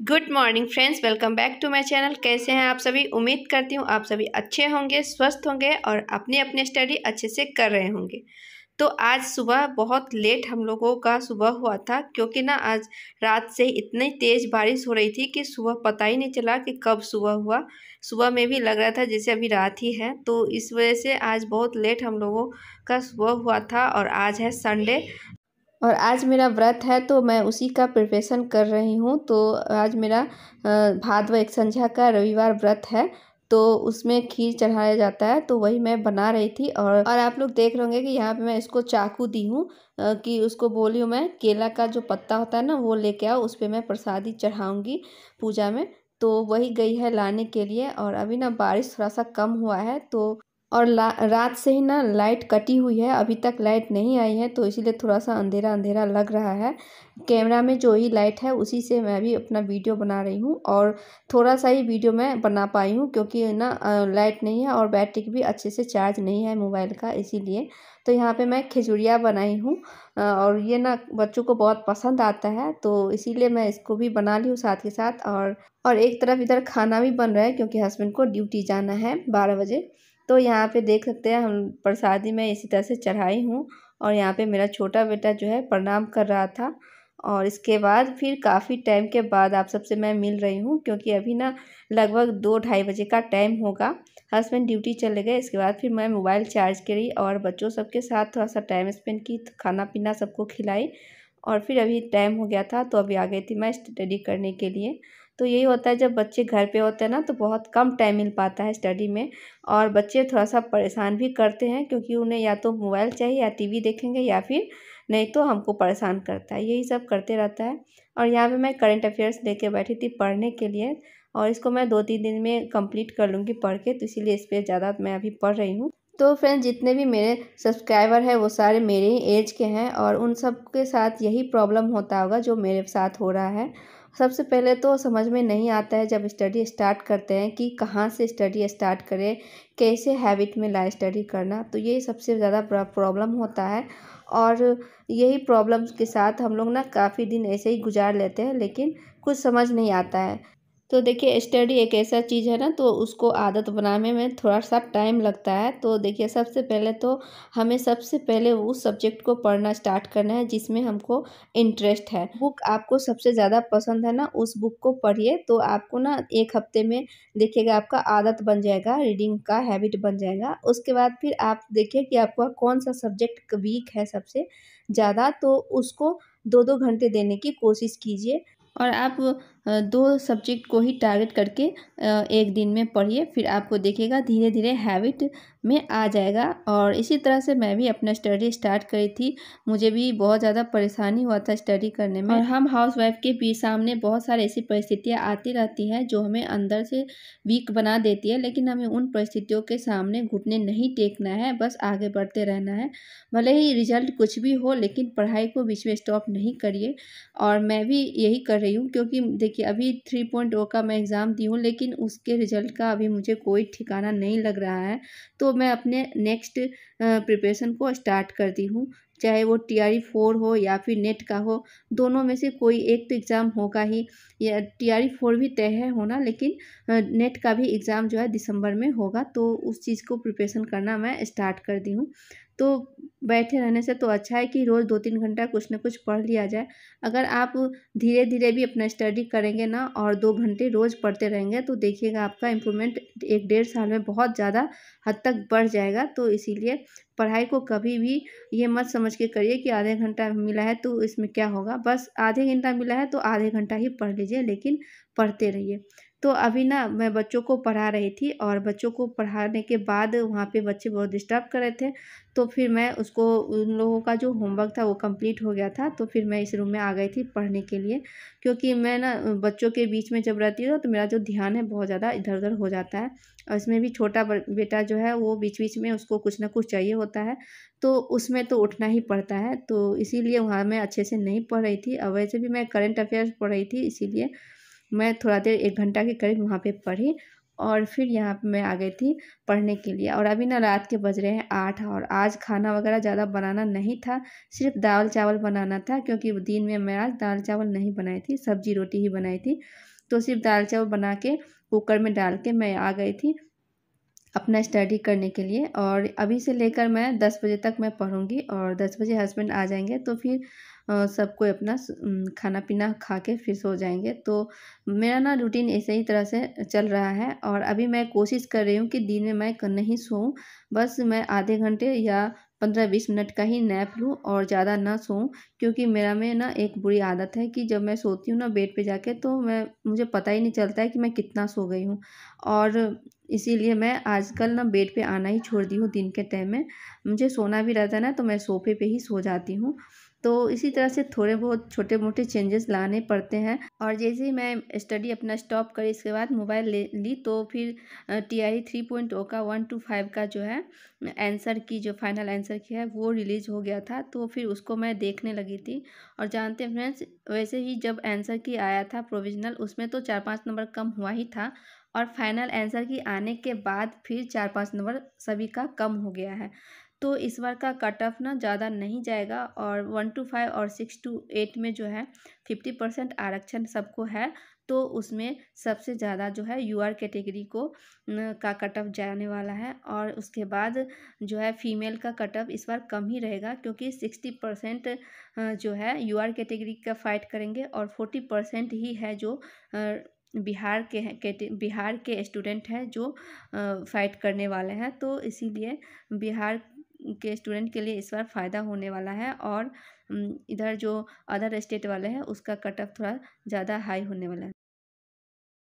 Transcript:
Good morning friends, welcome back to my channel. कैसे हैं आप सभी? उम्मीद करती हूँ आप सभी अच्छे होंगे, स्वस्थ होंगे और अपनी अपनी स्टडी अच्छे से कर रहे होंगे। तो आज सुबह बहुत लेट हम लोगों का सुबह हुआ था, क्योंकि ना आज रात से इतनी तेज़ बारिश हो रही थी कि सुबह पता ही नहीं चला कि कब सुबह हुआ। सुबह में भी लग रहा था जैसे अभी रात ही है, तो इस वजह से आज बहुत लेट हम लोगों का सुबह हुआ था। और आज है संडे और आज मेरा व्रत है, तो मैं उसी का प्रिपरेशन कर रही हूँ। तो आज मेरा भादवा एक संध्या का रविवार व्रत है, तो उसमें खीर चढ़ाया जाता है, तो वही मैं बना रही थी। और आप लोग देख रहे होंगे कि यहाँ पे मैं इसको चाकू दी हूँ कि उसको बोली हूँ मैं केला का जो पत्ता होता है ना, वो लेके आओ, उस पर मैं प्रसादी चढ़ाऊँगी पूजा में। तो वही गई है लाने के लिए। और अभी ना बारिश थोड़ा सा कम हुआ है, तो और रात से ही ना लाइट कटी हुई है, अभी तक लाइट नहीं आई है, तो इसीलिए थोड़ा सा अंधेरा अंधेरा लग रहा है। कैमरा में जो ही लाइट है उसी से मैं भी अपना वीडियो बना रही हूँ, और थोड़ा सा ही वीडियो मैं बना पाई हूँ क्योंकि ना लाइट नहीं है और बैटरी भी अच्छे से चार्ज नहीं है मोबाइल का, इसीलिए। तो यहाँ पे मैं खिचड़िया बनाई हूँ और ये ना बच्चों को बहुत पसंद आता है, तो इसीलिए मैं इसको भी बना ली हूँ साथ के साथ। और एक तरफ इधर खाना भी बन रहा है क्योंकि हस्बैंड को ड्यूटी जाना है 12 बजे। तो यहाँ पे देख सकते हैं हम प्रसादी में इसी तरह से चढ़ाई हूँ। और यहाँ पे मेरा छोटा बेटा जो है प्रणाम कर रहा था। और इसके बाद फिर काफ़ी टाइम के बाद आप सबसे मैं मिल रही हूँ, क्योंकि अभी ना लगभग 2-2:30 बजे का टाइम होगा। हस्बैंड ड्यूटी चले गए, इसके बाद फिर मैं मोबाइल चार्ज करी और बच्चों सबके साथ थोड़ा सा टाइम स्पेंड की, खाना पीना सबको खिलाई। और फिर अभी टाइम हो गया था, तो अभी आ गई थी मैं स्टडी करने के लिए। तो यही होता है जब बच्चे घर पे होते हैं ना, तो बहुत कम टाइम मिल पाता है स्टडी में। और बच्चे थोड़ा सा परेशान भी करते हैं, क्योंकि उन्हें या तो मोबाइल चाहिए या टीवी देखेंगे, या फिर नहीं तो हमको परेशान करता है, यही सब करते रहता है। और यहाँ पे मैं करंट अफेयर्स लेके बैठी थी पढ़ने के लिए, और इसको मैं 2-3 दिन में कंप्लीट कर लूँगी पढ़ के, तो इसीलिए इस पर ज़्यादा मैं अभी पढ़ रही हूँ। तो फ्रेंड्स, जितने भी मेरे सब्सक्राइबर हैं वो सारे मेरे ही एज के हैं, और उन सब के साथ यही प्रॉब्लम होता होगा जो मेरे साथ हो रहा है। सबसे पहले तो समझ में नहीं आता है जब स्टडी स्टार्ट करते हैं कि कहाँ से स्टडी स्टार्ट करें, कैसे हैबिट में लाए स्टडी करना, तो ये सबसे ज़्यादा प्रॉब्लम होता है। और यही प्रॉब्लम्स के साथ हम लोग ना काफ़ी दिन ऐसे ही गुजार लेते हैं, लेकिन कुछ समझ नहीं आता है। तो देखिए, स्टडी एक ऐसा चीज़ है ना, तो उसको आदत बनाने में थोड़ा सा टाइम लगता है। तो देखिए, सबसे पहले तो हमें सबसे पहले उस सब्जेक्ट को पढ़ना स्टार्ट करना है जिसमें हमको इंटरेस्ट है। बुक आपको सबसे ज़्यादा पसंद है ना, उस बुक को पढ़िए, तो आपको ना 1 हफ्ते में देखिएगा आपका आदत बन जाएगा, रीडिंग का हैबिट बन जाएगा। उसके बाद फिर आप देखिए कि आपका कौन सा सब्जेक्ट वीक है सबसे ज़्यादा, तो उसको 2-2 घंटे देने की कोशिश कीजिए। और आप 2 सब्जेक्ट को ही टारगेट करके 1 दिन में पढ़िए, फिर आपको देखिएगा धीरे धीरे हैबिट में आ जाएगा। और इसी तरह से मैं भी अपना स्टडी स्टार्ट करी थी, मुझे भी बहुत ज़्यादा परेशानी हुआ था स्टडी करने में। और हम हाउसवाइफ के भी सामने बहुत सारी ऐसी परिस्थितियाँ आती रहती हैं जो हमें अंदर से वीक बना देती है, लेकिन हमें उन परिस्थितियों के सामने घुटने नहीं टेकना है, बस आगे बढ़ते रहना है। भले ही रिजल्ट कुछ भी हो, लेकिन पढ़ाई को बीच में स्टॉप नहीं करिए। और मैं भी यही कर रही हूँ, क्योंकि देखिए अभी 3.0 का मैं एग्ज़ाम दी हूँ, लेकिन उसके रिज़ल्ट का अभी मुझे कोई ठिकाना नहीं लग रहा है। तो मैं अपने नेक्स्ट प्रिपरेशन को स्टार्ट कर दी हूँ, चाहे वो TRE 4 हो या फिर नेट का हो, दोनों में से कोई एक तो एग्ज़ाम होगा ही। या TRE 4 भी तय है होना, लेकिन नेट का भी एग्ज़ाम जो है दिसंबर में होगा, तो उस चीज़ को प्रिपरेशन करना मैं स्टार्ट कर दी हूँ। तो बैठे रहने से तो अच्छा है कि रोज़ 2-3 घंटा कुछ ना कुछ पढ़ लिया जाए। अगर आप धीरे धीरे भी अपना स्टडी करेंगे ना, और 2 घंटे रोज़ पढ़ते रहेंगे, तो देखिएगा आपका इम्प्रूवमेंट 1-1.5 साल में बहुत ज़्यादा हद तक बढ़ जाएगा। तो इसीलिए पढ़ाई को कभी भी ये मत समझ के करिए कि आधे घंटा मिला है तो इसमें क्या होगा। बस आधे घंटा मिला है तो आधे घंटा ही पढ़ लीजिए, लेकिन पढ़ते रहिए। तो अभी ना मैं बच्चों को पढ़ा रही थी, और बच्चों को पढ़ाने के बाद वहाँ पे बच्चे बहुत डिस्टर्ब कर रहे थे, तो फिर मैं उसको उन लोगों का जो होमवर्क था वो कंप्लीट हो गया था, तो फिर मैं इस रूम में आ गई थी पढ़ने के लिए। क्योंकि मैं ना बच्चों के बीच में जब रहती हूँ, तो मेरा जो ध्यान है बहुत ज़्यादा इधर-उधर हो जाता है। और इसमें भी छोटा बेटा जो है वो बीच-बीच में उसको कुछ ना कुछ चाहिए होता है, तो उसमें तो उठना ही पड़ता है। तो इसीलिए वहाँ मैं अच्छे से नहीं पढ़ रही थी, और वैसे भी मैं करंट अफेयर्स पढ़ रही थी, इसीलिए मैं थोड़ा देर 1 घंटा के करीब वहाँ पे पढ़ी। और फिर यहाँ पे मैं आ गई थी पढ़ने के लिए। और अभी ना रात के बज रहे हैं 8 और आज खाना वगैरह ज़्यादा बनाना नहीं था, सिर्फ दाल चावल बनाना था क्योंकि दिन में मैं आज दाल चावल नहीं बनाई थी, सब्जी रोटी ही बनाई थी। तो सिर्फ दाल चावल बना के कुकर में डाल के मैं आ गई थी अपना स्टडी करने के लिए। और अभी से लेकर मैं 10 बजे तक मैं पढ़ूँगी और 10 बजे हस्बैंड आ जाएंगे तो फिर सब कोई अपना खाना पीना खा के फिर सो जाएंगे। तो मेरा ना रूटीन ऐसे ही तरह से चल रहा है और अभी मैं कोशिश कर रही हूँ कि दिन में मैं नहीं सोऊं, बस मैं आधे घंटे या 15-20 मिनट का ही नैप लूँ और ज़्यादा ना सोऊं। क्योंकि मेरा में ना एक बुरी आदत है कि जब मैं सोती हूँ ना बेड पे जाके तो मुझे पता ही नहीं चलता है कि मैं कितना सो गई हूँ। और इसीलिए मैं आजकल ना बेड पे आना ही छोड़ दी हूँ दिन के टाइम में। मुझे सोना भी रहता है ना तो मैं सोफ़े पे ही सो जाती हूँ। तो इसी तरह से थोड़े बहुत छोटे-मोटे चेंजेस लाने पड़ते हैं। और जैसे ही मैं स्टडी अपना स्टॉप करी इसके बाद मोबाइल ले ली तो फिर TRE 3.0 का 1 to 5 का जो है आंसर की जो फाइनल आंसर की है वो रिलीज़ हो गया था, तो फिर उसको मैं देखने लगी थी। और जानते हैं फ्रेंड्स, वैसे ही जब आंसर की आया था प्रोविज़नल उसमें तो 4-5 नंबर कम हुआ ही था और फाइनल आंसर की आने के बाद फिर 4-5 नंबर सभी का कम हो गया है। तो इस बार का कट ऑफ ना ज़्यादा नहीं जाएगा और 1 to 5 और 6 to 8 में जो है 50% आरक्षण सबको है। तो उसमें सबसे ज़्यादा जो है यूआर कैटेगरी को का कट ऑफ जाने वाला है। और उसके बाद जो है फीमेल का कट ऑफ इस बार कम ही रहेगा क्योंकि 60% जो है यूआर कैटेगरी का फाइट करेंगे और 40% ही है जो बिहार के हैं, बिहार के स्टूडेंट हैं जो फाइट करने वाले हैं। तो इसीलिए बिहार के स्टूडेंट के लिए इस बार फ़ायदा होने वाला है और इधर जो अदर स्टेट वाले हैं उसका कट ऑफ थोड़ा ज़्यादा हाई होने वाला है।